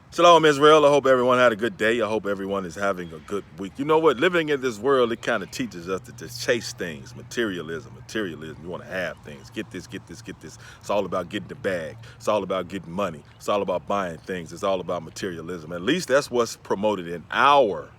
Shalom, Israel. I hope everyone had a good day. I hope everyone is having a good week. You know what? Living in this world, it kind of teaches us to just chase things. Materialism. You want to have things. Get this, get this, get this. It's all about getting the bag. It's all about getting money. It's all about buying things. It's all about materialism. At least that's what's promoted in our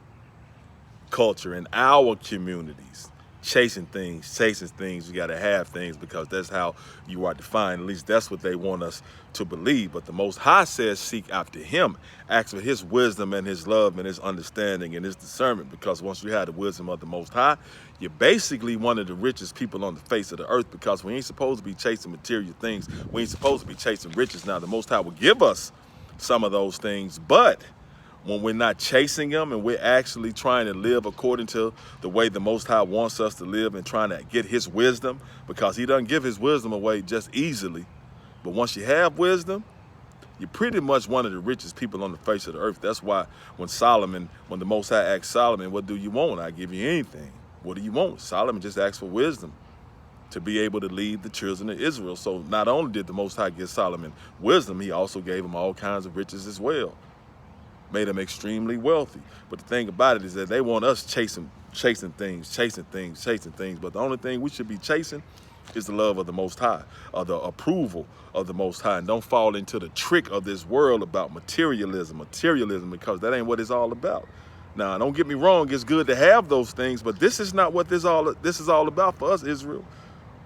culture, in our communities. Chasing things. You got to have things because that's how you are defined. At least that's what they want us to believe. But the Most High says, seek after Him. Ask for His wisdom and His love and His understanding and His discernment. Because once you have the wisdom of the Most High, you're basically one of the richest people on the face of the earth. Because we ain't supposed to be chasing material things. We ain't supposed to be chasing riches. Now, the Most High will give us some of those things, but when we're not chasing them and we're actually trying to live according to the way the Most High wants us to live and trying to get His wisdom, because He doesn't give His wisdom away just easily. But once you have wisdom, you're pretty much one of the richest people on the face of the earth. That's why when the Most High asked Solomon, what do you want? I give you anything. What do you want? Solomon just asked for wisdom to be able to lead the children of Israel. So not only did the Most High give Solomon wisdom, He also gave him all kinds of riches as well. Made them extremely wealthy. But the thing about it is that they want us chasing things. But the only thing we should be chasing is the love of the Most High, or the approval of the Most High. And don't fall into the trick of this world about materialism, because that ain't what it's all about. Now, don't get me wrong, it's good to have those things, but this is not what this is all about for us, Israel.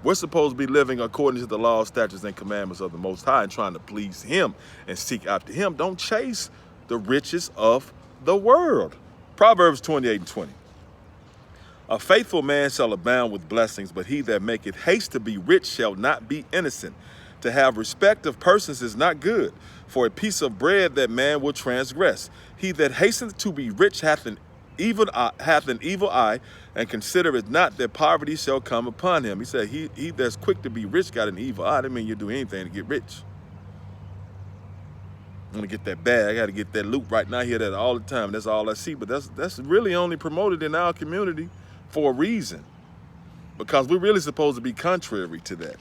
We're supposed to be living according to the laws, statutes, and commandments of the Most High and trying to please Him and seek after Him. Don't chase the riches of the world. Proverbs 28:20. A faithful man shall abound with blessings, but he that maketh haste to be rich shall not be innocent. To have respect of persons is not good, for a piece of bread that man will transgress. He that hasteneth to be rich hath an evil eye, and considereth not that poverty shall come upon him. He said, he that's quick to be rich got an evil eye. That means you do anything to get rich. I'm gonna get that bag. I gotta get that loot right now. I hear that all the time. That's all I see. But that's really only promoted in our community for a reason. Because we're really supposed to be contrary to that.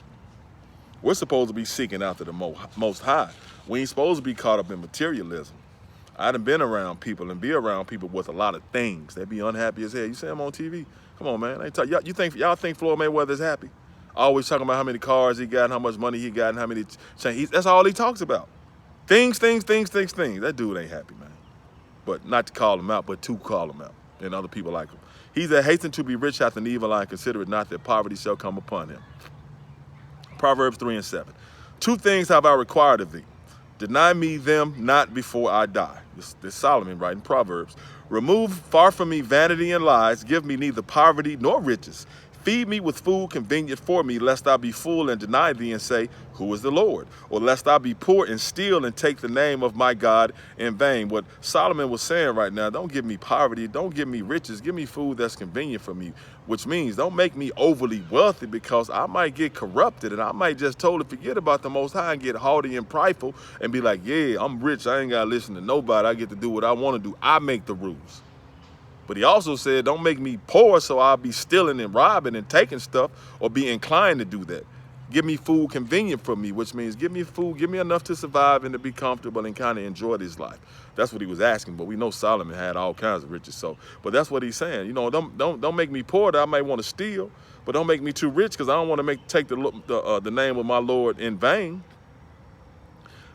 We're supposed to be seeking after the Most High. We ain't supposed to be caught up in materialism. I done been around people and be around people with a lot of things. They be unhappy as hell. You see them on TV? Come on, man. Y'all think Floyd Mayweather's happy? Always talking about how many cars he got and how much money he got and how many chains. That's all he talks about. Things. That dude ain't happy, man. But not to call him out, but to call him out. And other people like him. He that hastened to be rich hath an evil eye, and consider it not that poverty shall come upon him. Proverbs 3:7. Two things have I required of thee. Deny me them not before I die. This Solomon writing Proverbs. Remove far from me vanity and lies. Give me neither poverty nor riches. Feed me with food convenient for me, lest I be full and deny thee and say, who is the Lord? Or lest I be poor and steal and take the name of my God in vain. What Solomon was saying right now, don't give me poverty, don't give me riches, give me food that's convenient for me, which means don't make me overly wealthy, because I might get corrupted and I might just totally forget about the Most High and get haughty and prideful and be like, yeah, I'm rich, I ain't got to listen to nobody, I get to do what I want to do, I make the rules. But he also said, don't make me poor so I'll be stealing and robbing and taking stuff or be inclined to do that. Give me food convenient for me, which means give me food, give me enough to survive and to be comfortable and kind of enjoy this life. That's what he was asking. But we know Solomon had all kinds of riches. But that's what he's saying. You know, don't make me poor that I might want to steal, but don't make me too rich because I don't want to take the name of my Lord in vain.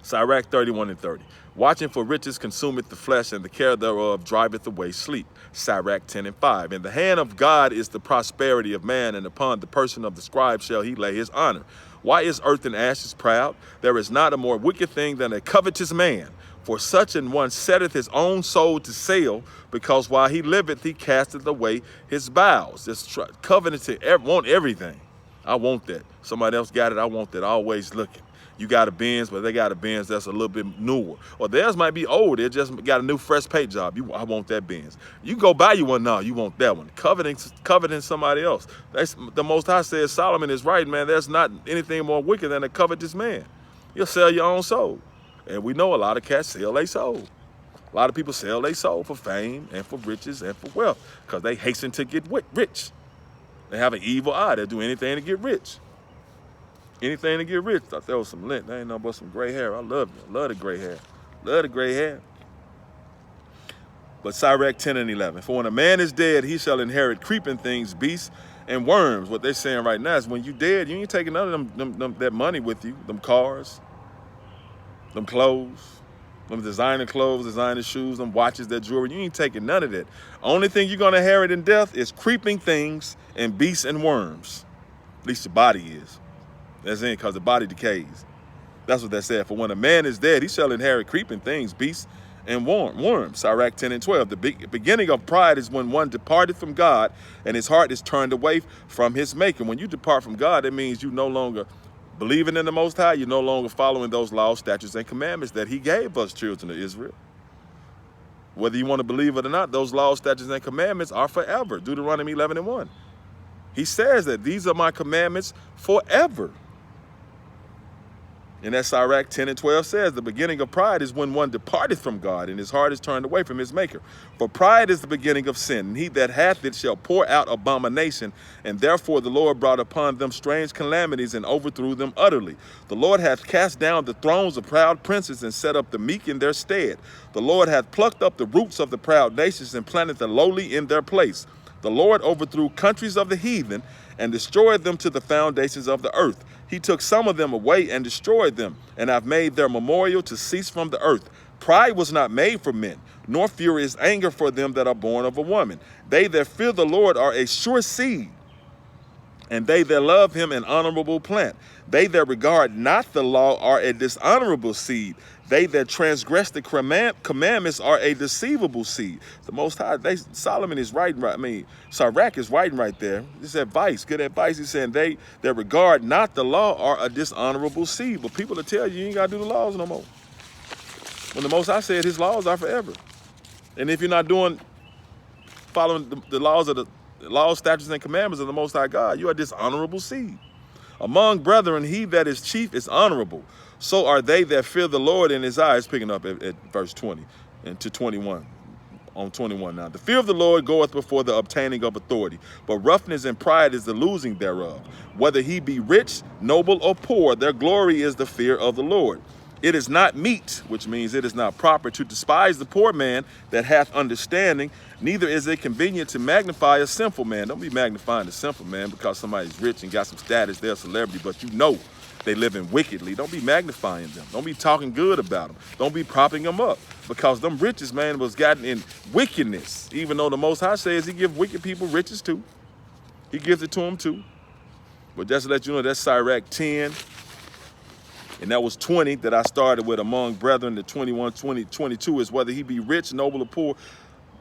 Sirach 31:30. Watching for riches consumeth the flesh, and the care thereof driveth away sleep. Sirach 10:5. In the hand of God is the prosperity of man, and upon the person of the scribe shall he lay his honor. Why is earth and ashes proud? There is not a more wicked thing than a covetous man. For such an one setteth his own soul to sale, because while he liveth he casteth away his bowels. Just coveting to want everything. I want that. Somebody else got it, I want that. Always looking. You got a Benz, but they got a Benz that's a little bit newer. Or theirs might be old. They just got a new fresh paint job. I want that Benz. You can go buy you one now. You want that one. Coveting somebody else. That's the Most High says. Solomon is right, man. There's not anything more wicked than a covetous man. You'll sell your own soul. And we know a lot of cats sell their soul. A lot of people sell their soul for fame and for riches and for wealth because they hasten to get rich. They have an evil eye. They'll do anything to get rich. Anything to get rich. Thought that was some lint. That ain't nothing but some gray hair. I love it. Love the gray hair. Love the gray hair. But Sirach 10 and 11. For when a man is dead, he shall inherit creeping things, beasts, and worms. What they're saying right now is when you dead, you ain't taking none of that money with you, them cars, them clothes, them designer clothes, designer shoes, them watches, that jewelry. You ain't taking none of that. Only thing you're going to inherit in death is creeping things and beasts and worms. At least your body is. That's in, because the body decays. That's what that said. For when a man is dead, he shall inherit creeping things, beasts, and worms. Sirach 10 and 12. The beginning of pride is when one departed from God and his heart is turned away from his maker. When you depart from God, it means you no longer believing in the Most High. You're no longer following those laws, statutes, and commandments that he gave us, children of Israel. Whether you want to believe it or not, those laws, statutes, and commandments are forever. Deuteronomy 11 and 1. He says that these are my commandments forever. And that Sirach 10 and 12 says, the beginning of pride is when one departeth from God and his heart is turned away from his maker. For pride is the beginning of sin, and he that hath it shall pour out abomination. And therefore the Lord brought upon them strange calamities and overthrew them utterly. The Lord hath cast down the thrones of proud princes and set up the meek in their stead. The Lord hath plucked up the roots of the proud nations and planted the lowly in their place. The Lord overthrew countries of the heathen and destroyed them to the foundations of the earth. He took some of them away and destroyed them, and I've made their memorial to cease from the earth. Pride was not made for men, nor furious anger for them that are born of a woman. They that fear the Lord are a sure seed, and they that love him an honorable plant. They that regard not the law are a dishonorable seed. They that transgress the commandments are a deceivable seed. The Most High, Solomon is writing, Sirach is writing right there. This advice, good advice. He's saying they that regard not the law are a dishonorable seed. But people will tell you, you ain't got to do the laws no more. When the Most High said his laws are forever. And if you're not following the laws of the laws, statutes, and commandments of the Most High God, you are dishonorable seed. Among brethren, he that is chief is honorable. So are they that fear the Lord in his eyes, picking up at verse 20 and to 21. On 21 now. The fear of the Lord goeth before the obtaining of authority, but roughness and pride is the losing thereof. Whether he be rich, noble, or poor, their glory is the fear of the Lord. It is not meet, which means it is not proper, to despise the poor man that hath understanding, neither is it convenient to magnify a sinful man. Don't be magnifying a sinful man because somebody's rich and got some status, they're a celebrity, but you know they living wickedly. Don't be magnifying them. Don't be talking good about them. Don't be propping them up, because them riches, man, was gotten in wickedness. Even though the Most High says he give wicked people riches too. He gives it to them too. But just to let you know, that's Sirach 10. And that was 20 that I started with among brethren. The 21, 20, 22 is whether he be rich, noble, or poor,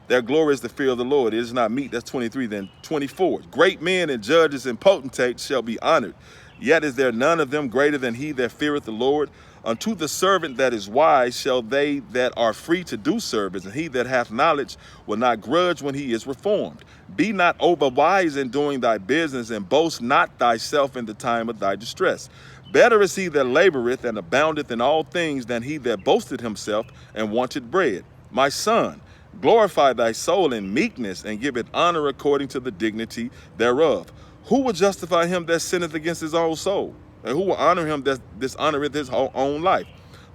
their glory is the fear of the Lord. It is not meet. That's 23. Then 24. Great men and judges and potentates shall be honored. Yet is there none of them greater than he that feareth the Lord. Unto the servant that is wise shall they that are free to do service, and he that hath knowledge will not grudge when he is reformed. Be not overwise in doing thy business, and boast not thyself in the time of thy distress. Better is he that laboreth and aboundeth in all things than he that boasted himself and wanted bread. My son, glorify thy soul in meekness, and give it honor according to the dignity thereof. Who will justify him that sinneth against his own soul? And who will honor him that dishonoreth his own life?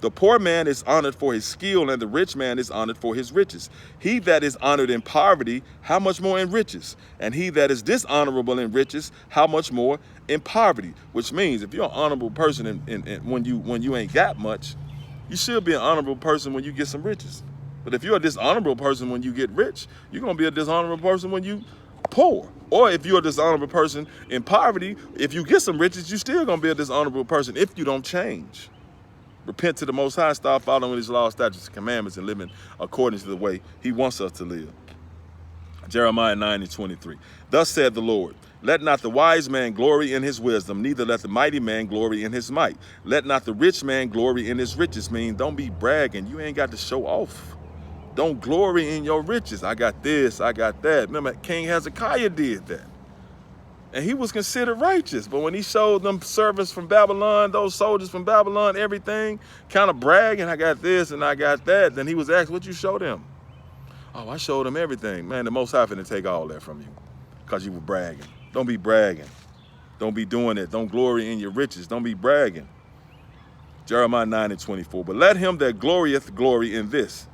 The poor man is honored for his skill, and the rich man is honored for his riches. He that is honored in poverty, how much more in riches? And he that is dishonorable in riches, how much more in poverty? Which means if you're an honorable person and when you ain't got much, you should be an honorable person when you get some riches. But if you're a dishonorable person when you get rich, you're going to be a dishonorable person when you poor. Or if you're a dishonorable person in poverty, if you get some riches, you're still going to be a dishonorable person if you don't change. Repent to the Most High, start following his laws, statutes, and commandments, and living according to the way he wants us to live. Jeremiah 9 and 23. Thus said the Lord, let not the wise man glory in his wisdom, neither let the mighty man glory in his might. Let not the rich man glory in his riches. Mean, don't be bragging. You ain't got to show off. Don't glory in your riches. I got this, I got that. Remember, King Hezekiah did that. And he was considered righteous. But when he showed them servants from Babylon, those soldiers from Babylon, everything, kind of bragging, I got this and I got that, then he was asked, what you show them? Oh, I showed them everything. Man, the Most High finna take all that from you because you were bragging. Don't be bragging. Don't be doing it. Don't glory in your riches. Don't be bragging. Jeremiah 9 and 24. But let him that glorieth glory in this,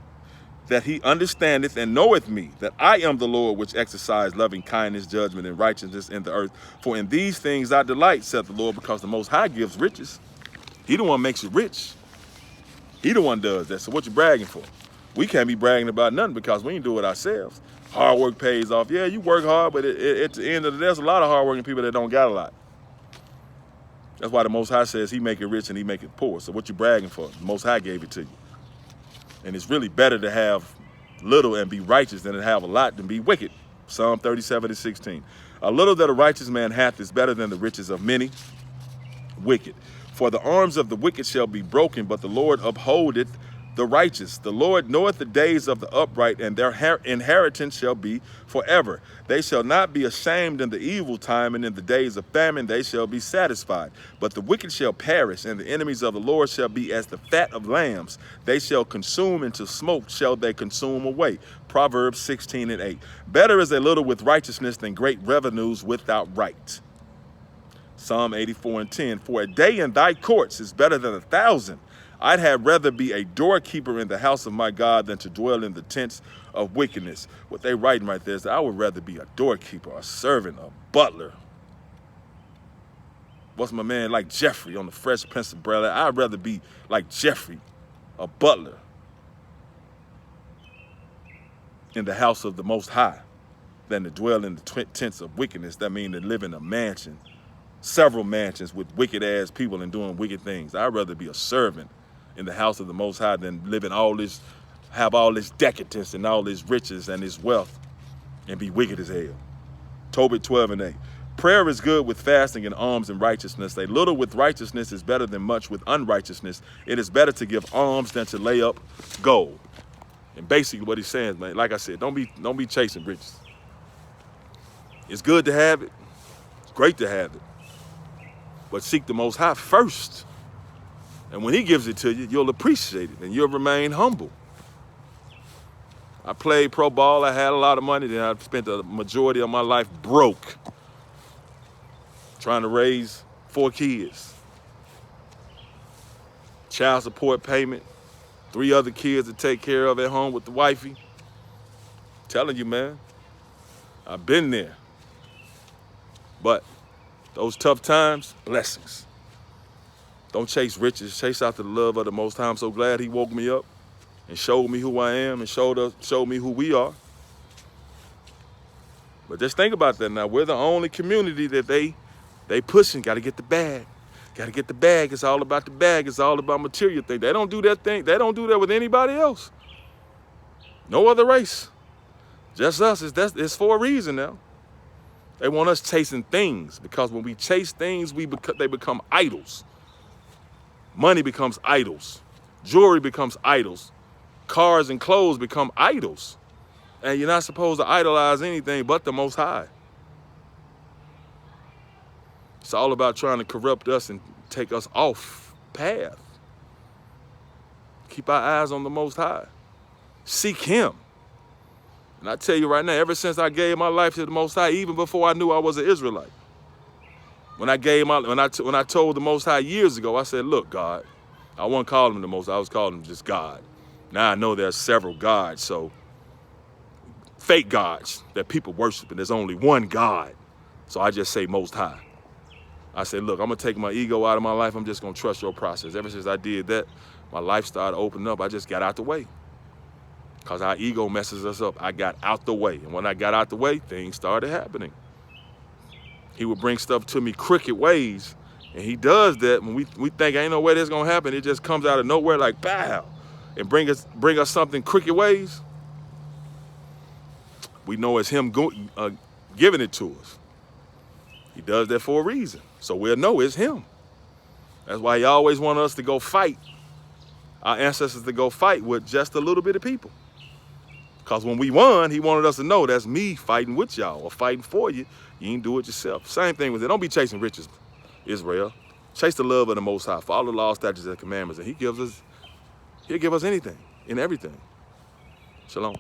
that he understandeth and knoweth me, that I am the Lord which exercise loving kindness, judgment, and righteousness in the earth. For in these things I delight, saith the Lord, because the Most High gives riches. He the one makes you rich. He the one does that. So what you bragging for? We can't be bragging about nothing because we ain't do it ourselves. Hard work pays off. Yeah, you work hard, but at the end of the day, there's a lot of hardworking people that don't got a lot. That's why the Most High says he make it rich and he make it poor. So what you bragging for? The Most High gave it to you. And it's really better to have little and be righteous than to have a lot and be wicked. Psalm 37:16. A little that a righteous man hath is better than the riches of many wicked. For the arms of the wicked shall be broken, but the Lord upholdeth the righteous. The Lord knoweth the days of the upright, and their inheritance shall be forever. They shall not be ashamed in the evil time, and in the days of famine they shall be satisfied. But the wicked shall perish, and the enemies of the Lord shall be as the fat of lambs. They shall consume, into smoke shall they consume away. Proverbs 16:8. Better is a little with righteousness than great revenues without right. Psalm 84:10. For a day in thy courts is better than 1,000. I'd have rather be a doorkeeper in the house of my God than to dwell in the tents of wickedness. What they writing right there is that I would rather be a doorkeeper, a servant, a butler. What's my man like Jeffrey on the Fresh Prince of Bel-Air? I'd rather be like Jeffrey, a butler, in the house of the Most High than to dwell in the tents of wickedness. That means to live in a mansion, several mansions with wicked ass people and doing wicked things. I'd rather be a servant in the house of the Most High than live in all this, have all this decadence and all this riches and this wealth and be wicked as hell. Tobit 12:8. Prayer is good with fasting and alms and righteousness. A little with righteousness is better than much with unrighteousness. It is better to give alms than to lay up gold. And basically what he's saying, man, like I said, don't be chasing riches. It's good to have it. It's great to have it. But seek the Most High first. And when he gives it to you, you'll appreciate it and you'll remain humble. I played pro ball. I had a lot of money. Then I spent the majority of my life broke, trying to raise 4 kids. Child support payment, 3 other kids to take care of at home with the wifey. Telling you, man, I've been there. But those tough times, blessings. Don't chase riches, chase after the love of the Most High. I'm so glad he woke me up and showed me who I am and showed me who we are. But just think about that now. We're the only community that they pushing, gotta get the bag. Gotta get the bag. It's all about the bag. It's all about material things. They don't do that thing. They don't do that with anybody else. No other race. Just us. It's for a reason now. They want us chasing things, because when we chase things, they become idols. Money becomes idols. Jewelry becomes idols. Cars and clothes become idols. And you're not supposed to idolize anything but the Most High. It's all about trying to corrupt us and take us off path. Keep our eyes on the Most High. Seek him. And I tell you right now, ever since I gave my life to the Most High, even before I knew I was an Israelite, when I told the Most High years ago, I said, look, God, I wasn't calling him the Most High, I was calling him just God. Now I know there's several gods, so fake gods that people worship, and there's only one God. So I just say Most High. I said, look, I'm gonna take my ego out of my life. I'm just gonna trust your process. Ever since I did that, my life started opening up. I just got out the way. Because our ego messes us up. I got out the way. And when I got out the way, things started happening. He would bring stuff to me crooked ways. And he does that when we think ain't no way that's gonna happen. It just comes out of nowhere like, pow, and bring us something crooked ways. We know it's him giving it to us. He does that for a reason. So we'll know it's him. That's why he always wanted us to go fight. Our ancestors to go fight with just a little bit of people. Because when we won, he wanted us to know that's me fighting with y'all or fighting for you. You ain't do it yourself. Same thing with it. Don't be chasing riches, Israel. Chase the love of the Most High. Follow the law, statutes, and commandments. And he'll give us anything and everything. Shalom.